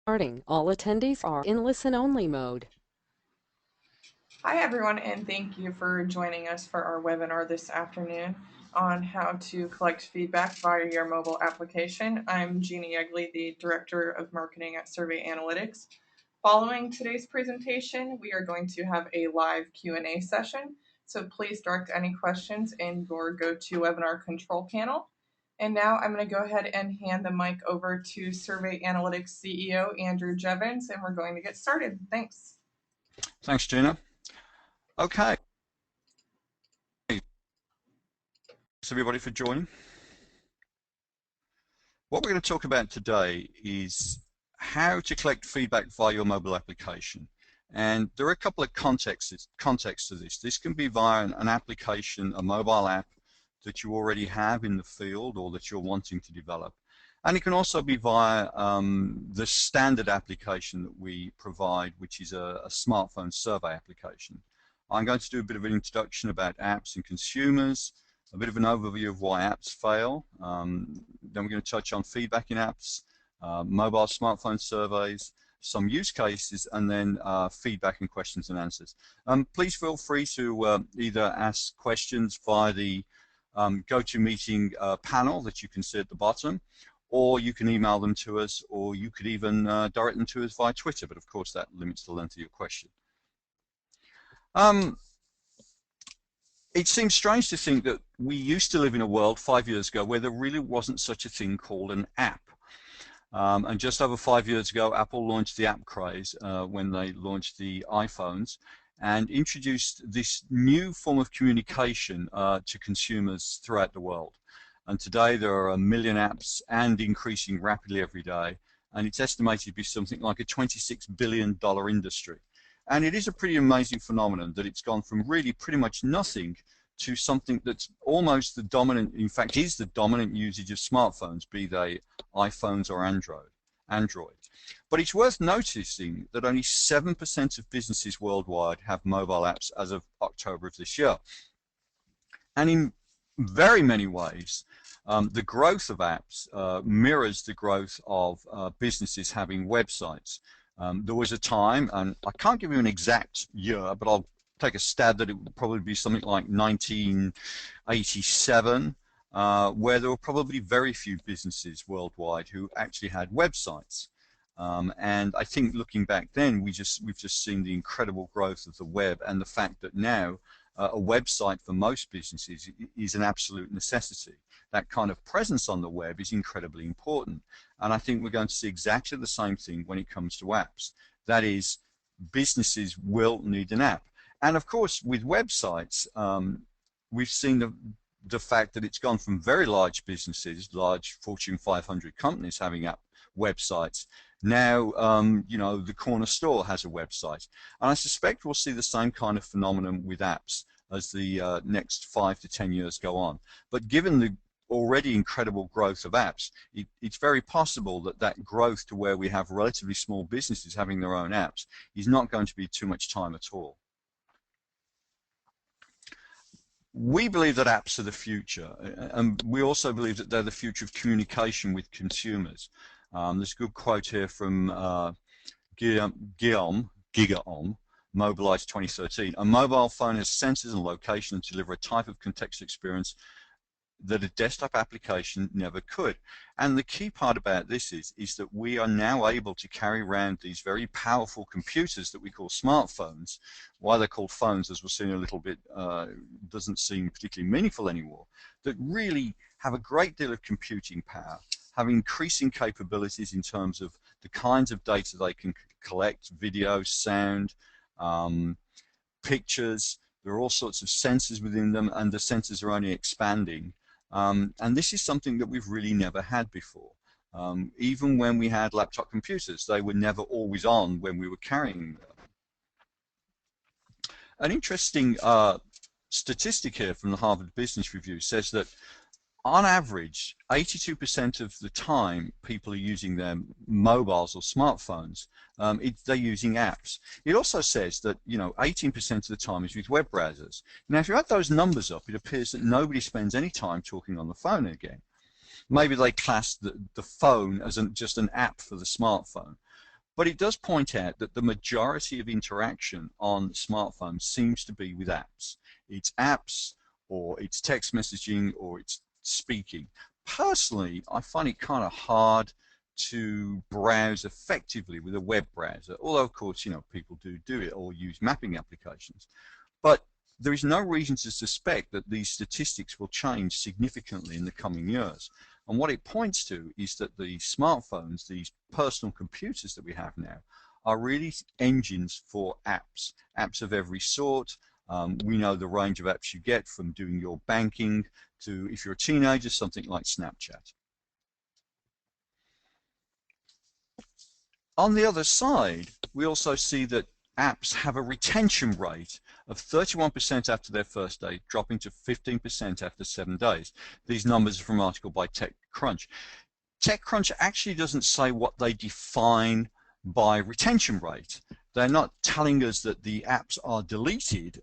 Starting. All attendees are in listen-only mode. Hi, everyone, and thank you for joining us for our webinar this afternoon on how to collect feedback via your mobile application. I'm Jeannie Yegley, the Director of Marketing at Survey Analytics. Following today's presentation, we are going to have a live Q&A session, so please direct any questions in your GoToWebinar control panel. And now I'm going to go ahead and hand the mic over to Survey Analytics CEO Andrew Jeavons, and we're going to get started. Thanks. Thanks, Gina. Okay. Thanks everybody for joining. What we're going to talk about today is how to collect feedback via your mobile application. And there are a couple of contexts to this. This can be via an application, a mobile app that you already have in the field or that you're wanting to develop. And it can also be via the standard application that we provide, which is a smartphone survey application. I'm going to do a bit of an introduction about apps and consumers, a bit of an overview of why apps fail. Then we're going to touch on feedback in apps, mobile smartphone surveys, some use cases, and then feedback and questions and answers. Please feel free to either ask questions via the GoToMeeting panel that you can see at the bottom, or you can email them to us, or you could even direct them to us via Twitter, but of course that limits the length of your question. It seems strange to think that we used to live in a world 5 years ago where there really wasn't such a thing called an app. And just over 5 years ago, Apple launched the app craze when they launched the iPhones and introduced this new form of communication to consumers throughout the world. And today there are 1 million apps and increasing rapidly every day. And it's estimated to be something like a $26 billion industry. And it is a pretty amazing phenomenon that it's gone from really pretty much nothing to something that's almost the dominant, in fact, is the dominant usage of smartphones, be they iPhones or Android. But it's worth noticing that only 7% of businesses worldwide have mobile apps as of October of this year. And in very many ways, the growth of apps mirrors the growth of businesses having websites. There was a time, and I can't give you an exact year, but I'll take a stab that it would probably be something like 1987, where there were probably very few businesses worldwide who actually had websites. And I think looking back then, we've just seen the incredible growth of the web and the fact that now a website for most businesses is an absolute necessity. That kind of presence on the web is incredibly important. And I think we're going to see exactly the same thing when it comes to apps. That is, businesses will need an app. And of course, with websites, we've seen the fact that it's gone from very large businesses, large Fortune 500 companies having app websites. Now, you know, the corner store has a website. And I suspect we'll see the same kind of phenomenon with apps as the next 5 to 10 years go on. But given the already incredible growth of apps, it's very possible that that growth to where we have relatively small businesses having their own apps is not going to be too much time at all. We believe that apps are the future, and we also believe that they're the future of communication with consumers. There's a good quote here from Guillaume, Mobilized 2013. A mobile phone has sensors and location to deliver a type of contextual experience that a desktop application never could. And the key part about this is that we are now able to carry around these very powerful computers that we call smartphones. Why they're called phones, as we'll see in a little bit, doesn't seem particularly meaningful anymore, that really have a great deal of computing power, have increasing capabilities in terms of the kinds of data they can collect, video, sound, pictures. There are all sorts of sensors within them, and the sensors are only expanding. And this is something that we've really never had before. Even when we had laptop computers, they were never always on when we were carrying them. An interesting statistic here from the Harvard Business Review says that on average, 82% of the time people are using their mobiles or smartphones, they're using apps. It also says that 18% of the time is with web browsers. Now, if you add those numbers up, it appears that nobody spends any time talking on the phone again. Maybe they class the phone as just an app for the smartphone. But it does point out that the majority of interaction on smartphones seems to be with apps. It's apps, or it's text messaging, or it's speaking. Personally, I find it kind of hard to browse effectively with a web browser, although of course, people do it or use mapping applications. But there is no reason to suspect that these statistics will change significantly in the coming years. And what it points to is that the smartphones, these personal computers that we have now, are really engines for apps of every sort. We know the range of apps you get, from doing your banking to, if you're a teenager, something like Snapchat. On the other side, we also see that apps have a retention rate of 31% after their first day, dropping to 15% after 7 days. These numbers are from an article by TechCrunch. TechCrunch actually doesn't say what they define by retention rate. They're not telling us that the apps are deleted.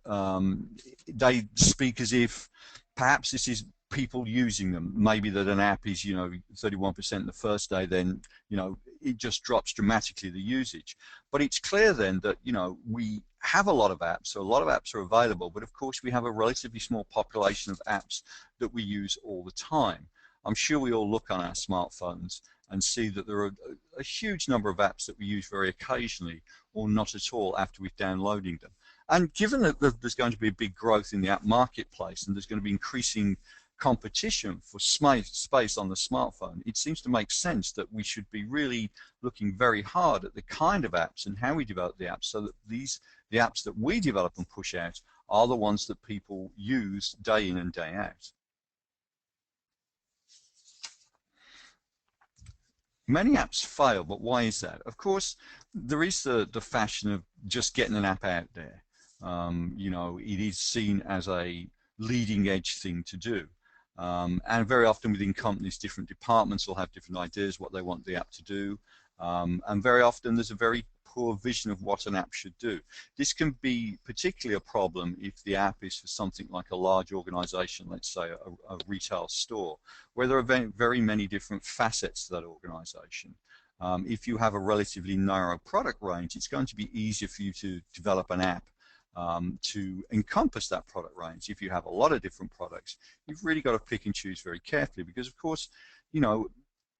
They speak as if perhaps this is people using them. Maybe that an app is 31% the first day, then it just drops dramatically, the usage. But it's clear then that we have a lot of apps, so a lot of apps are available, but of course we have a relatively small population of apps that we use all the time. I'm sure we all look on our smartphones and see that there are a huge number of apps that we use very occasionally or not at all after we've downloaded them. And given that there's going to be a big growth in the app marketplace and there's going to be increasing competition for space on the smartphone, it seems to make sense that we should be really looking very hard at the kind of apps and how we develop the apps, so that the apps that we develop and push out are the ones that people use day in and day out. Many apps fail, but why is that? Of course, there is the fashion of just getting an app out there. It is seen as a leading edge thing to do. And very often within companies, different departments will have different ideas what they want the app to do. And very often there's a very poor vision of what an app should do. This can be particularly a problem if the app is for something like a large organization, let's say a retail store, where there are very many different facets to that organization. If you have a relatively narrow product range, it's going to be easier for you to develop an app to encompass that product range. If you have a lot of different products, you've really got to pick and choose very carefully, because of course,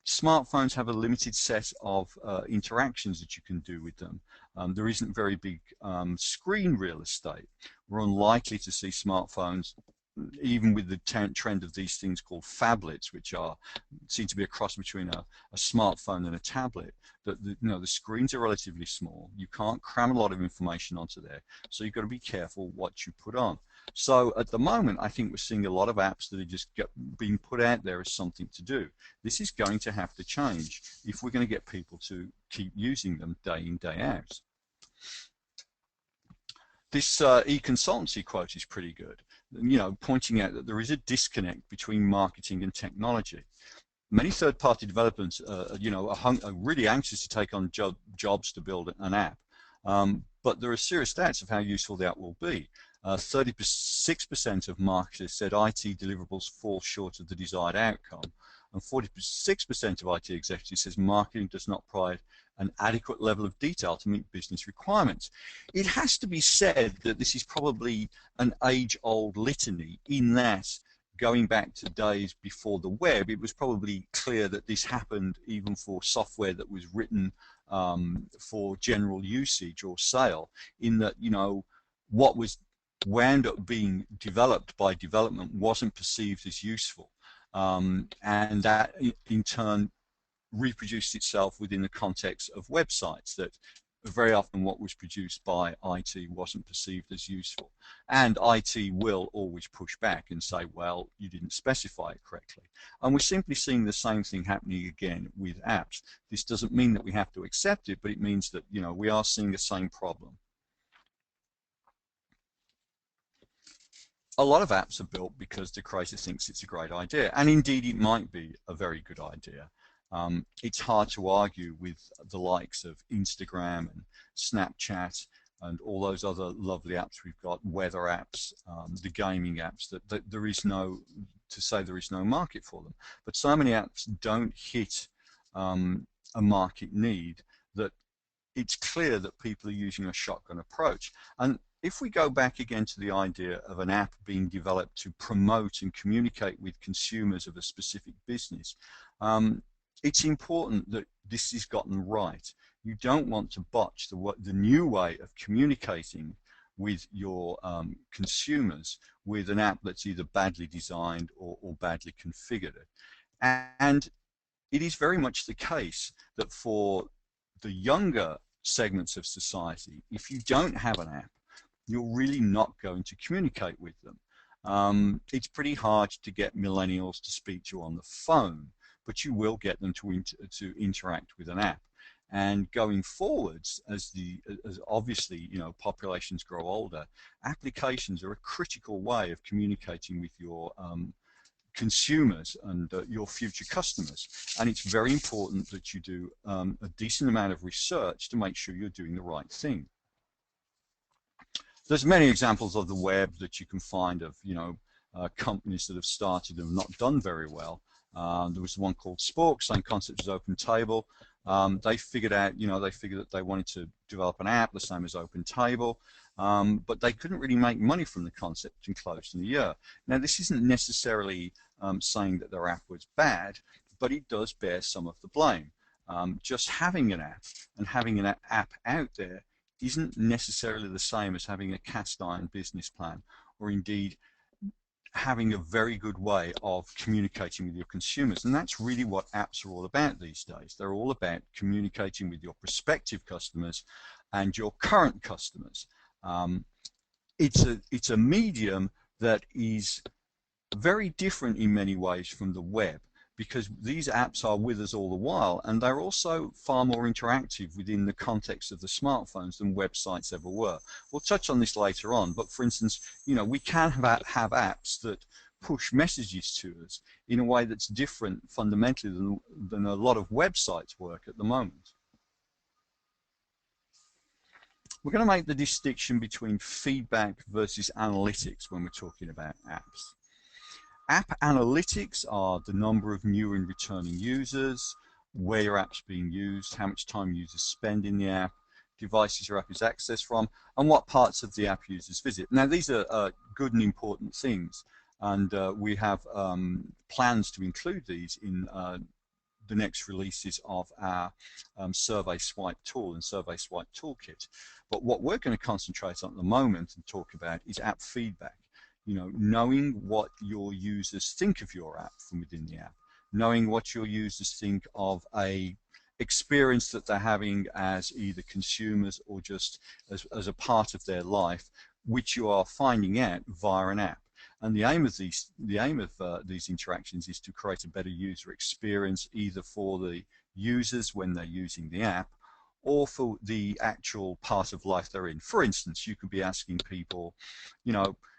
smartphones have a limited set of interactions that you can do with them. There isn't very big screen real estate. We're unlikely to see smartphones, even with the trend of these things called phablets, which seem to be a cross between a smartphone and a tablet, that the screens are relatively small. You can't cram a lot of information onto there, so you've got to be careful what you put on. So at the moment, I think we're seeing a lot of apps that are just being put out there as something to do. This is going to have to change if we're going to get people to keep using them day in, day out. This e-consultancy quote is pretty good, pointing out that there is a disconnect between marketing and technology. Many third-party developers, are really anxious to take on jobs to build an app, but there are serious doubts of how useful the app will be. 36% of marketers said IT deliverables fall short of the desired outcome, and 46% of IT executives says marketing does not provide an adequate level of detail to meet business requirements. It has to be said that this is probably an age-old litany, in that going back to days before the web, it was probably clear that this happened even for software that was written for general usage or sale, in that what was wound up being developed by development wasn't perceived as useful, and that in turn reproduced itself within the context of websites, that very often what was produced by IT wasn't perceived as useful. And IT will always push back and say, well, you didn't specify it correctly. And we're simply seeing the same thing happening again with apps. This doesn't mean that we have to accept it, but it means that we are seeing the same problem. A lot of apps are built because the creator thinks it's a great idea, and indeed it might be a very good idea. It's hard to argue with the likes of Instagram and Snapchat and all those other lovely apps we've got, weather apps, the gaming apps, that there is no market for them. But so many apps don't hit a market need that it's clear that people are using a shotgun approach. And if we go back again to the idea of an app being developed to promote and communicate with consumers of a specific business, it's important that this is gotten right. You don't want to botch the new way of communicating with your consumers with an app that's either badly designed or badly configured. And it is very much the case that for the younger segments of society, if you don't have an app, you're really not going to communicate with them. It's pretty hard to get millennials to speak to you on the phone, but you will get them to interact with an app. And going forwards, as obviously populations grow older, applications are a critical way of communicating with your consumers and your future customers. And it's very important that you do a decent amount of research to make sure you're doing the right thing. There's many examples of the web that you can find of companies that have started and not done very well. There was one called Spork, same concept as Open Table. They figured out, that they wanted to develop an app the same as Open Table, but they couldn't really make money from the concept and closed in a year. Now, this isn't necessarily saying that their app was bad, but it does bear some of the blame. Just having an app and having an app out there isn't necessarily the same as having a cast iron business plan, or indeed having a very good way of communicating with your consumers. And that's really what apps are all about these days. They're all about communicating with your prospective customers and your current customers. It's a medium that is very different in many ways from the web, because these apps are with us all the while, and they're also far more interactive within the context of the smartphones than websites ever were. We'll touch on this later on, but for instance, we can have apps that push messages to us in a way that's different fundamentally than a lot of websites work at the moment. We're going to make the distinction between feedback versus analytics when we're talking about apps. App analytics are the number of new and returning users, where your app's being used, how much time users spend in the app, devices your app is accessed from, and what parts of the app users visit. Now, these are good and important things, and we have plans to include these in the next releases of our Survey Swipe tool and Survey Swipe toolkit. But what we're going to concentrate on at the moment and talk about is app feedback. Knowing what your users think of your app from within the app, knowing what your users think of a experience that they're having as either consumers or just as a part of their life, which you are finding out via an app. And the aim of these interactions is to create a better user experience, either for the users when they're using the app, or for the actual part of life they're in. For instance, you could be asking people,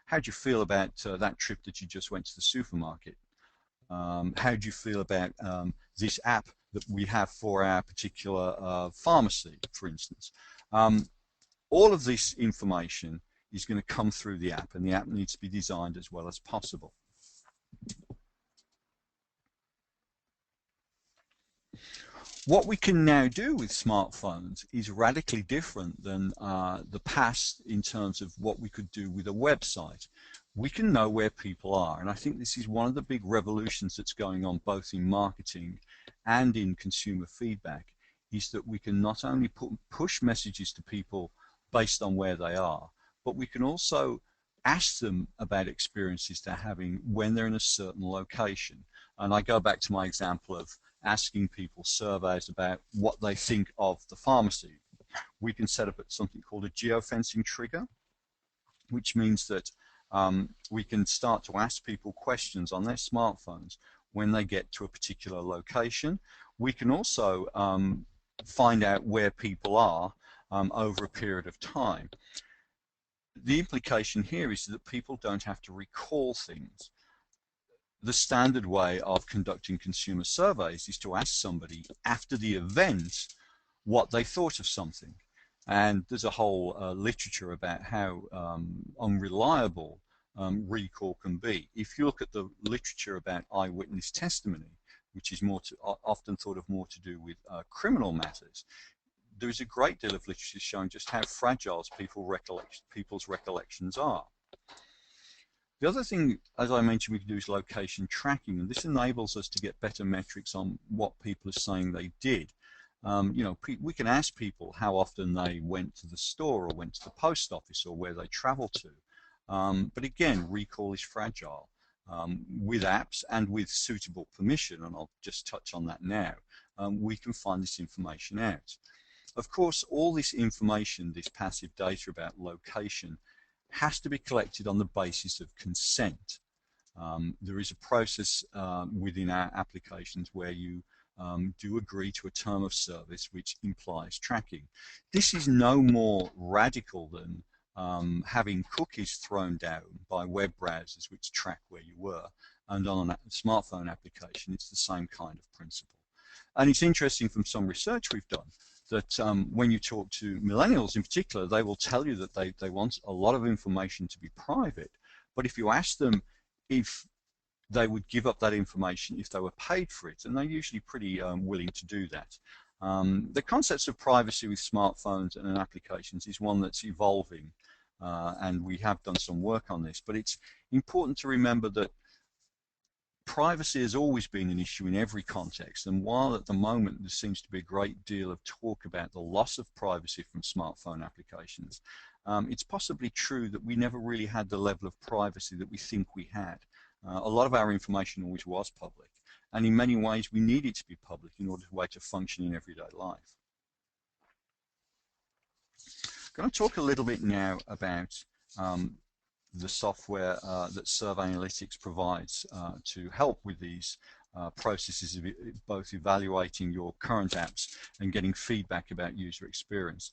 how do you feel about that trip that you just went to the supermarket? How do you feel about this app that we have for our particular pharmacy, for instance? All of this information is going to come through the app, and the app needs to be designed as well as possible. What we can now do with smartphones is radically different than the past in terms of what we could do with a website. We can know where people are, and I think this is one of the big revolutions that's going on both in marketing and in consumer feedback, is that we can not only push messages to people based on where they are, but we can also ask them about experiences they're having when they're in a certain location. And I go back to my example of asking people surveys about what they think of the pharmacy. We can set up something called a geofencing trigger, which means that we can start to ask people questions on their smartphones when they get to a particular location. We can also find out where people are over a period of time. The implication here is that people don't have to recall things. The standard way of conducting consumer surveys is to ask somebody after the event what they thought of something. And there's a whole literature about how unreliable recall can be. If you look at the literature about eyewitness testimony, which is often thought of more to do with criminal matters, there is a great deal of literature showing just how fragile people's recollections are. The other thing, as I mentioned, we can do is location tracking, and this enables us to get better metrics on what people are saying they did. You know, we can ask people how often they went to the store or went to the post office or where they traveled to. But again, recall is fragile. With apps and with suitable permission, and I'll just touch on that now, we can find this information out. Of course, all this information, this passive data about location, has to be collected on the basis of consent. There is a process within our applications where you do agree to a term of service which implies tracking. This is no more radical than having cookies thrown down by web browsers which track where you were, and on a smartphone application it's the same kind of principle. And it's interesting from some research we've done that when you talk to millennials in particular, they will tell you that they want a lot of information to be private, but if you ask them if they would give up that information if they were paid for it, and they're usually pretty willing to do that. The concepts of privacy with smartphones and applications is one that's evolving, and we have done some work on this, but it's important to remember that privacy has always been an issue in every context, and while at the moment there seems to be a great deal of talk about the loss of privacy from smartphone applications, it's possibly true that we never really had the level of privacy that we think we had. A lot of our information always was public, and in many ways we need it to be public in order to function in everyday life. I'm going to talk a little bit now about the software that Survey Analytics provides to help with these processes of both evaluating your current apps and getting feedback about user experience.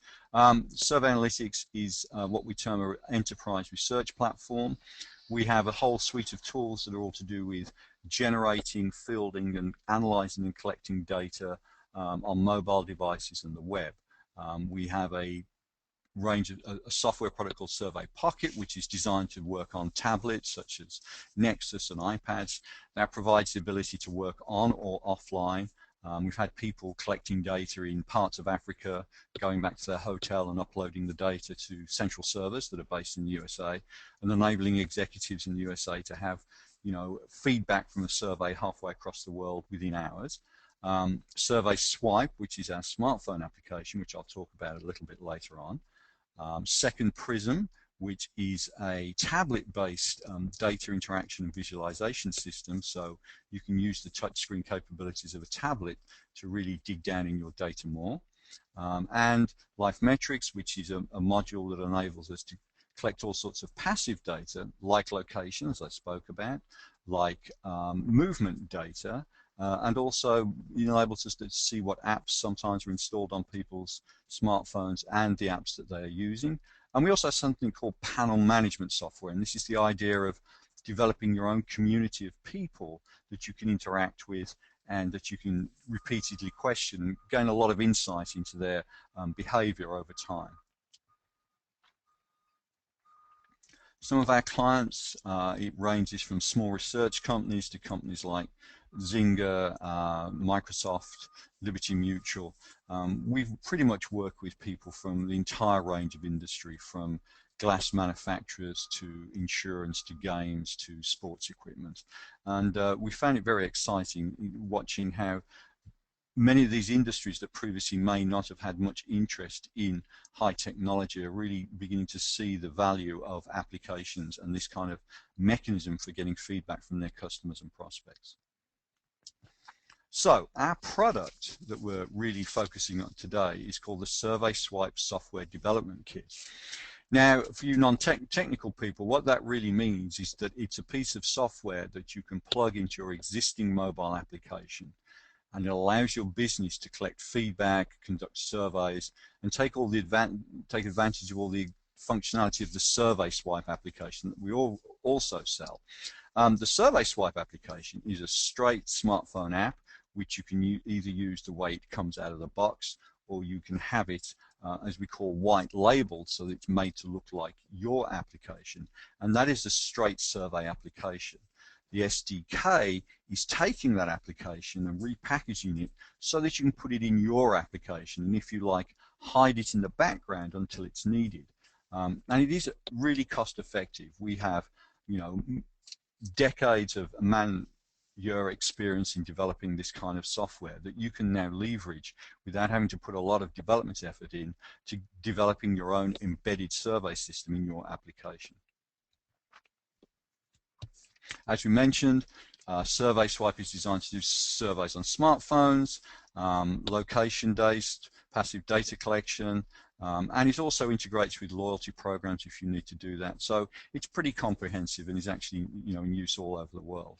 Survey Analytics is what we term an enterprise research platform. We have a whole suite of tools that are all to do with generating, fielding, and analyzing and collecting data on mobile devices and the web. We have a range of a software product called Survey Pocket, which is designed to work on tablets such as Nexus and iPads. That provides the ability to work on or offline. We've had people collecting data in parts of Africa, going back to their hotel and uploading the data to central servers that are based in the USA, and enabling executives in the USA to have, you know, feedback from a survey halfway across the world within hours. Survey Swipe, which is our smartphone application, which I'll talk about a little bit later on. Second Prism, which is a tablet-based data interaction and visualization system, so you can use the touchscreen capabilities of a tablet to really dig down in your data more. And Life Metrics, which is a module that enables us to collect all sorts of passive data, like location, as I spoke about, like movement data, and also enables us to see what apps sometimes are installed on people's smartphones and the apps that they are using. And we also have something called panel management software, and this is the idea of developing your own community of people that you can interact with and that you can repeatedly question and gain a lot of insight into their behavior over time. Some of our clients, it ranges from small research companies to companies like Zynga, Microsoft, Liberty Mutual. We've pretty much worked with people from the entire range of industry, from glass manufacturers to insurance to games to sports equipment. And we found it very exciting watching how many of these industries that previously may not have had much interest in high technology are really beginning to see the value of applications and this kind of mechanism for getting feedback from their customers and prospects. So our product that we're really focusing on today is called the Survey Swipe Software Development Kit. Now, for you non-technical people, what that really means is that it's a piece of software that you can plug into your existing mobile application, and it allows your business to collect feedback, conduct surveys, and take advantage of all the functionality of the Survey Swipe application that we also sell. The Survey Swipe application is a straight smartphone app which you can either use the way it comes out of the box, or you can have it as we call white labeled, so that it's made to look like your application, and that is a straight survey application. The SDK is taking that application and repackaging it so that you can put it in your application, and if you like, hide it in the background until it's needed. And it is really cost effective. We have, you know, decades of man-year experience in developing this kind of software that you can now leverage without having to put a lot of development effort in to developing your own embedded survey system in your application. As we mentioned, Survey Swipe is designed to do surveys on smartphones, location-based, passive data collection, and it also integrates with loyalty programs if you need to do that. So it's pretty comprehensive and is actually, you know, in use all over the world.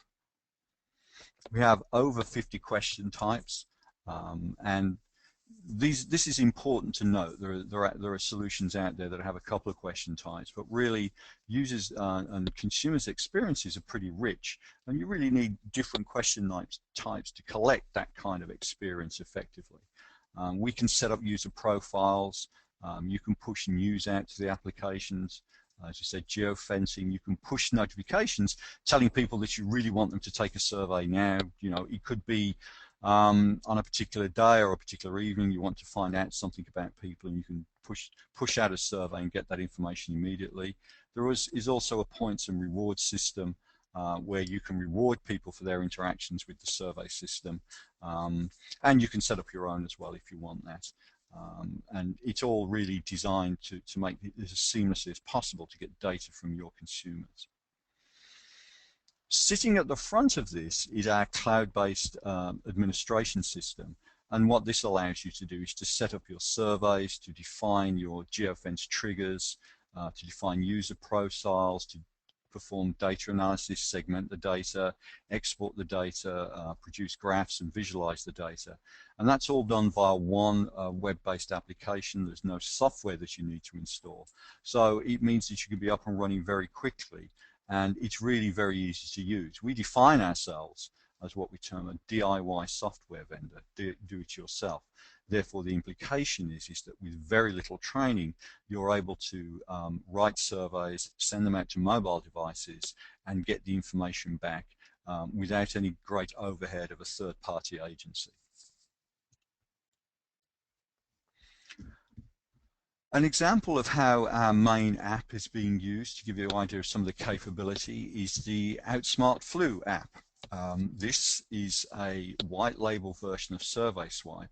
We have over 50 question types, and this is important to note. There are solutions out there that have a couple of question types, but really users and consumers' experiences are pretty rich, and you really need different question types to collect that kind of experience effectively. We can set up user profiles. You can push news out to the applications. As you said, geofencing. You can push notifications telling people that you really want them to take a survey now. You know, it could be on a particular day or a particular evening. You want to find out something about people, and you can push out a survey and get that information immediately. There is also a points and rewards system where you can reward people for their interactions with the survey system, and you can set up your own as well if you want that. And it's all really designed to make it as seamlessly as possible to get data from your consumers. Sitting at the front of this is our cloud-based administration system, and what this allows you to do is to set up your surveys, to define your geofence triggers, to define user profiles, to perform data analysis, segment the data, export the data, produce graphs and visualize the data. And that's all done via one web-based application. There's no software that you need to install. So it means that you can be up and running very quickly, and it's really very easy to use. We define ourselves as what we term a DIY software vendor, do it yourself. Therefore, the implication is that with very little training, you're able to write surveys, send them out to mobile devices, and get the information back without any great overhead of a third-party agency. An example of how our main app is being used, to give you an idea of some of the capability, is the OUTSMART Flu app. This is a white label version of Survey Swipe,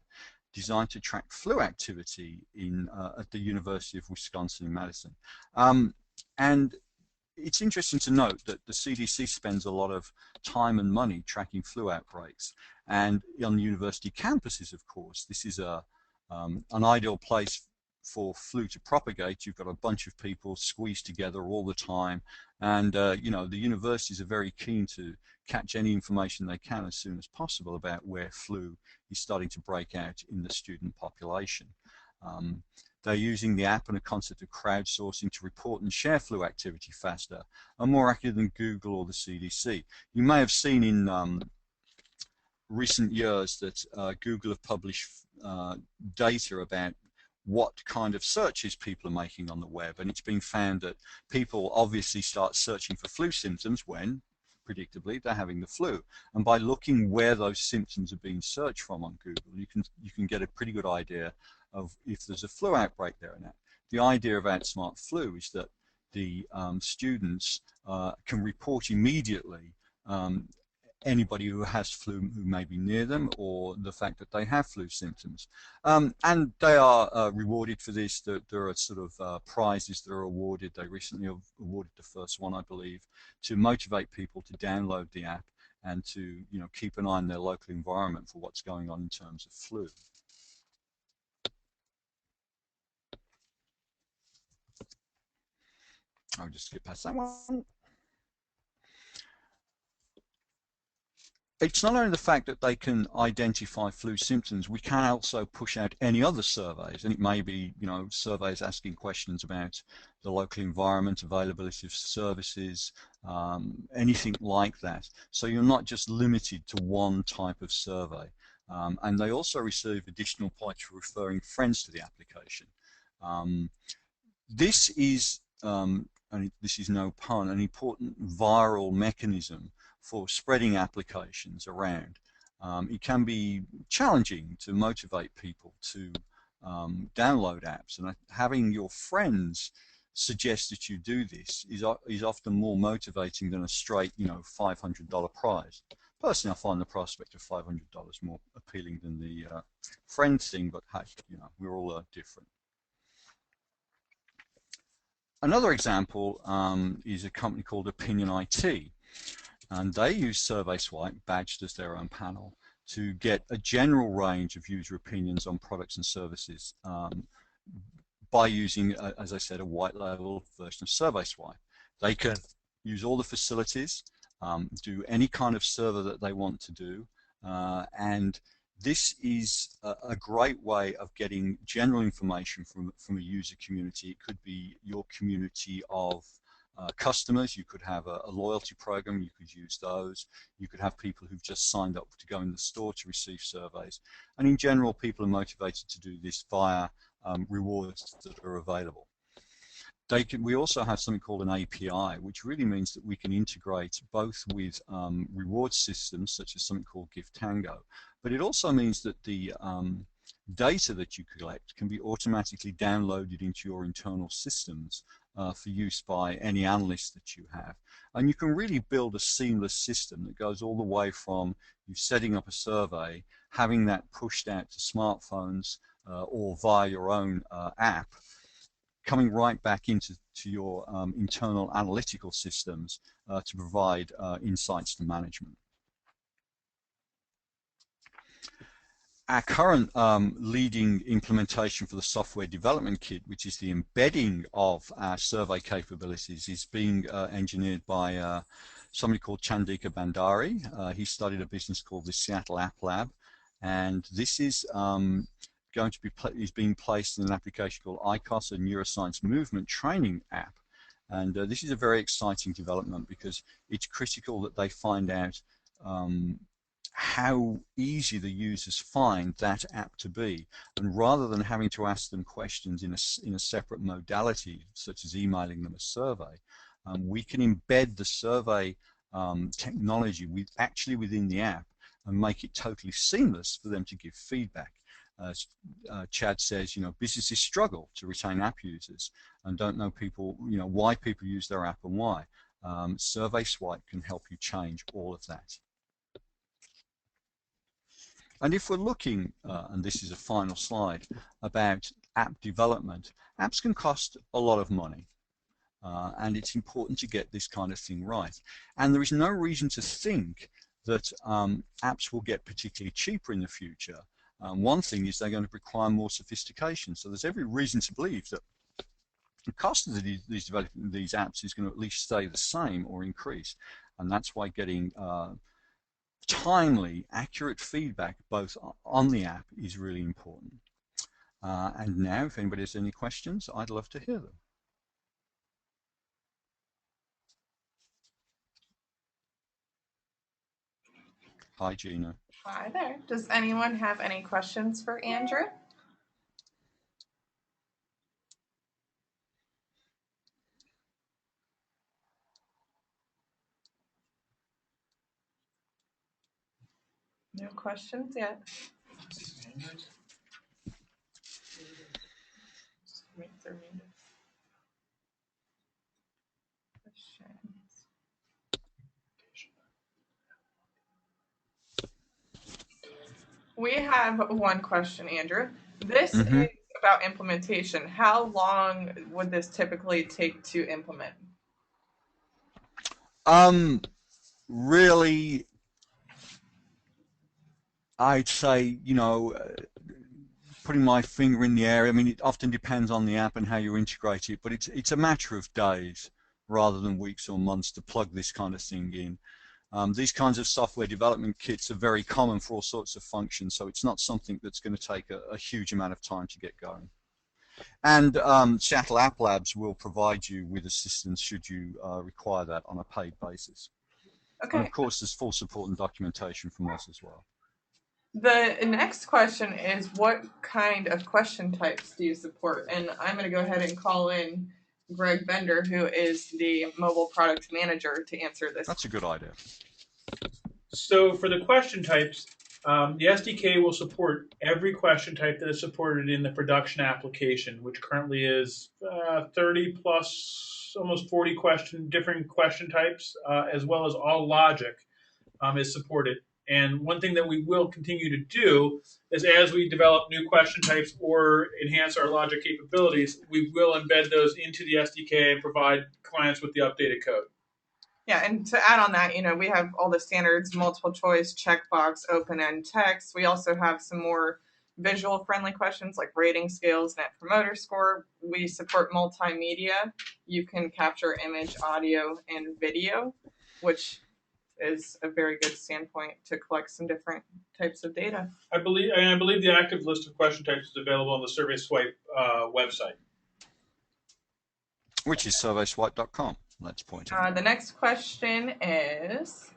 designed to track flu activity at the University of Wisconsin-Madison. And it's interesting to note that the CDC spends a lot of time and money tracking flu outbreaks. And on university campuses, of course, this is an ideal place for flu to propagate. You've got a bunch of people squeezed together all the time, and you know, the universities are very keen to catch any information they can as soon as possible about where flu is starting to break out in the student population. They're using the app and a concept of crowdsourcing to report and share flu activity faster and more accurate than Google or the CDC. You may have seen in recent years that Google have published data about what kind of searches people are making on the web, and it's been found that people obviously start searching for flu symptoms when, predictably, they're having the flu. And by looking where those symptoms are being searched from on Google, you can get a pretty good idea of if there's a flu outbreak there or not. The idea of OUTSMART Flu is that the students can report immediately anybody who has flu who may be near them, or the fact that they have flu symptoms. And they are rewarded for this. There are sort of prizes that are awarded. They recently awarded the first one, I believe, to motivate people to download the app and to, you know, keep an eye on their local environment for what's going on in terms of flu. I'll just skip past that one. It's not only the fact that they can identify flu symptoms, we can also push out any other surveys, and it may be, you know, surveys asking questions about the local environment, availability of services, anything like that. So you're not just limited to one type of survey. And they also receive additional points for referring friends to the application. This is, and this is no pun, an important viral mechanism for spreading applications around. It can be challenging to motivate people to download apps. And having your friends suggest that you do this is often more motivating than a straight, $500 prize. Personally, I find the prospect of $500 more appealing than the friend thing, but hey, we're all different. Another example is a company called Opinion IT, and they use Survey Swipe, badged as their own panel, to get a general range of user opinions on products and services by using, as I said, a white label version of Survey Swipe. They can use all the facilities, do any kind of server that they want to do, and this is a great way of getting general information from a user community. It could be your community of customers. You could have a loyalty program. You could use those. You could have people who've just signed up to go in the store to receive surveys. And in general, people are motivated to do this via rewards that are available. We also have something called an API, which really means that we can integrate both with reward systems, such as something called GiveTango, but it also means that the data that you collect can be automatically downloaded into your internal systems for use by any analyst that you have. And you can really build a seamless system that goes all the way from you setting up a survey, having that pushed out to smartphones or via your own app, coming right back into your internal analytical systems to provide insights to management. Our current leading implementation for the software development kit, which is the embedding of our survey capabilities, is being engineered by somebody called Chandika Bandari. He studied a business called the Seattle App Lab, and this is going to be being placed in an application called ICOS, a neuroscience movement training app. And this is a very exciting development because it's critical that they find out how easy the users find that app to be, and rather than having to ask them questions in a separate modality, such as emailing them a survey, we can embed the survey technology actually within the app and make it totally seamless for them to give feedback. As Chad says, businesses struggle to retain app users and don't know why people use their app and why. Survey Swipe can help you change all of that. And if we're looking, and this is a final slide, about app development, apps can cost a lot of money. And it's important to get this kind of thing right. And there is no reason to think that apps will get particularly cheaper in the future. One thing is they're going to require more sophistication. So there's every reason to believe that the cost of developing these apps is going to at least stay the same or increase. And that's why getting timely, accurate feedback both on the app is really important. And now, if anybody has any questions, I'd love to hear them. Hi, Gina. Hi there. Does anyone have any questions for Andrew? No questions yet. We have one question, Andrew. This is about implementation. How long would this typically take to implement? Really, I'd say, putting my finger in the air, I mean, it often depends on the app and how you integrate it, but it's a matter of days rather than weeks or months to plug this kind of thing in. These kinds of software development kits are very common for all sorts of functions, so it's not something that's going to take a huge amount of time to get going. And Seattle App Labs will provide you with assistance should you require that on a paid basis. Okay. And of course, there's full support and documentation from us as well. The next question is, what kind of question types do you support? And I'm going to go ahead and call in Greg Bender, who is the mobile product manager, to answer this. That's a good idea. So for the question types, The SDK will support every question type that is supported in the production application, which currently is 30 plus, almost 40 different question types, as well as all logic is supported. And one thing that we will continue to do is as we develop new question types or enhance our logic capabilities, we will embed those into the SDK and provide clients with the updated code. Yeah, and to add on that, we have all the standards, multiple choice, checkbox, open-end text. We also have some more visual-friendly questions like rating scales, net promoter score. We support multimedia. You can capture image, audio, and video, which is a very good standpoint to collect some different types of data. I believe the active list of question types is available on the SurveySwipe website, which is surveyswipe.com. Let's point out. The next question is,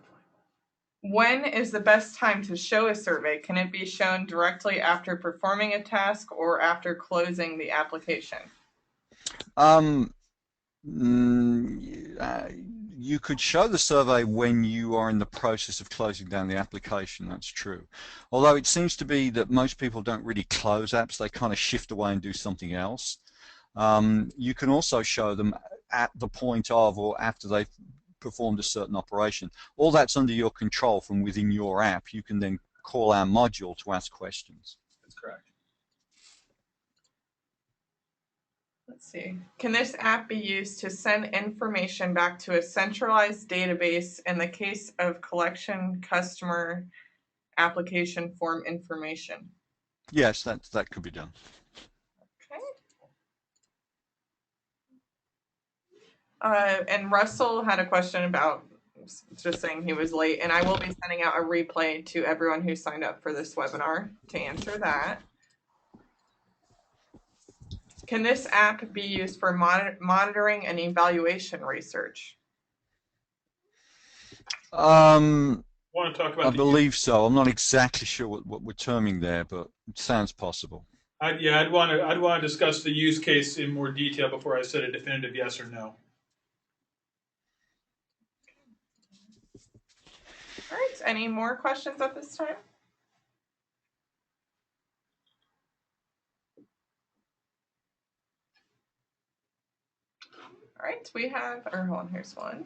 when is the best time to show a survey? Can it be shown directly after performing a task or after closing the application? You could show the survey when you are in the process of closing down the application, that's true. Although it seems to be that most people don't really close apps, they kind of shift away and do something else. You can also show them at the point of or after they've performed a certain operation. All that's under your control from within your app. You can then call our module to ask questions. That's correct. Let's see. Can this app be used to send information back to a centralized database in the case of collection customer application form information? Yes, that could be done. And Russell had a question about just saying he was late, and I will be sending out a replay to everyone who signed up for this webinar to answer that. Can this app be used for monitoring and evaluation research? Want to talk about I believe so. I'm not exactly sure what we're terming there, but it sounds possible. I'd want to discuss the use case in more detail before I said a definitive yes or no. All right, any more questions at this time? All right, we have, hold on, here's one.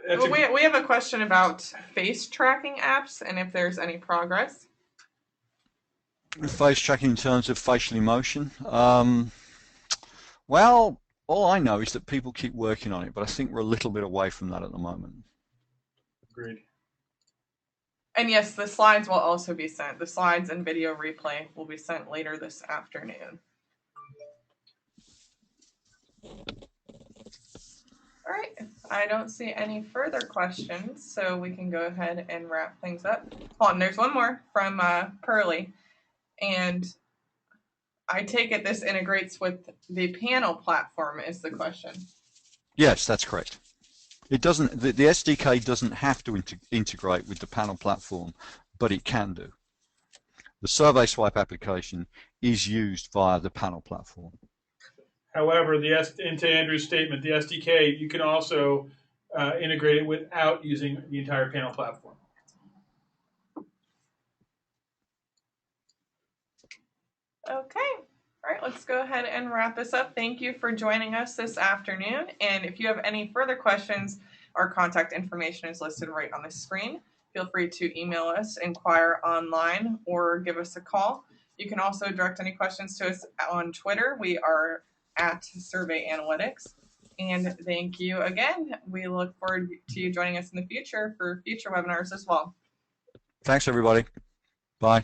We have a question about face tracking apps and if there's any progress. Face tracking in terms of facial emotion? Well, all I know is that people keep working on it, but I think we're a little bit away from that at the moment. Agreed. And yes, the slides will also be sent. The slides and video replay will be sent later this afternoon. All right, I don't see any further questions, so we can go ahead and wrap things up. Hold on, there's one more from Pearly. And I take it this integrates with the panel platform is the question. Yes, that's correct. It doesn't. The SDK doesn't have to integrate with the panel platform, but it can do. The SurveySwipe application is used via the panel platform. However, into Andrew's statement, the SDK, you can also integrate it without using the entire panel platform. Okay. All right, let's go ahead and wrap this up. Thank you for joining us this afternoon. And if you have any further questions, our contact information is listed right on the screen. Feel free to email us, inquire online, or give us a call. You can also direct any questions to us on Twitter. We are at Survey Analytics. And thank you again. We look forward to you joining us in the future for future webinars as well. Thanks, everybody. Bye.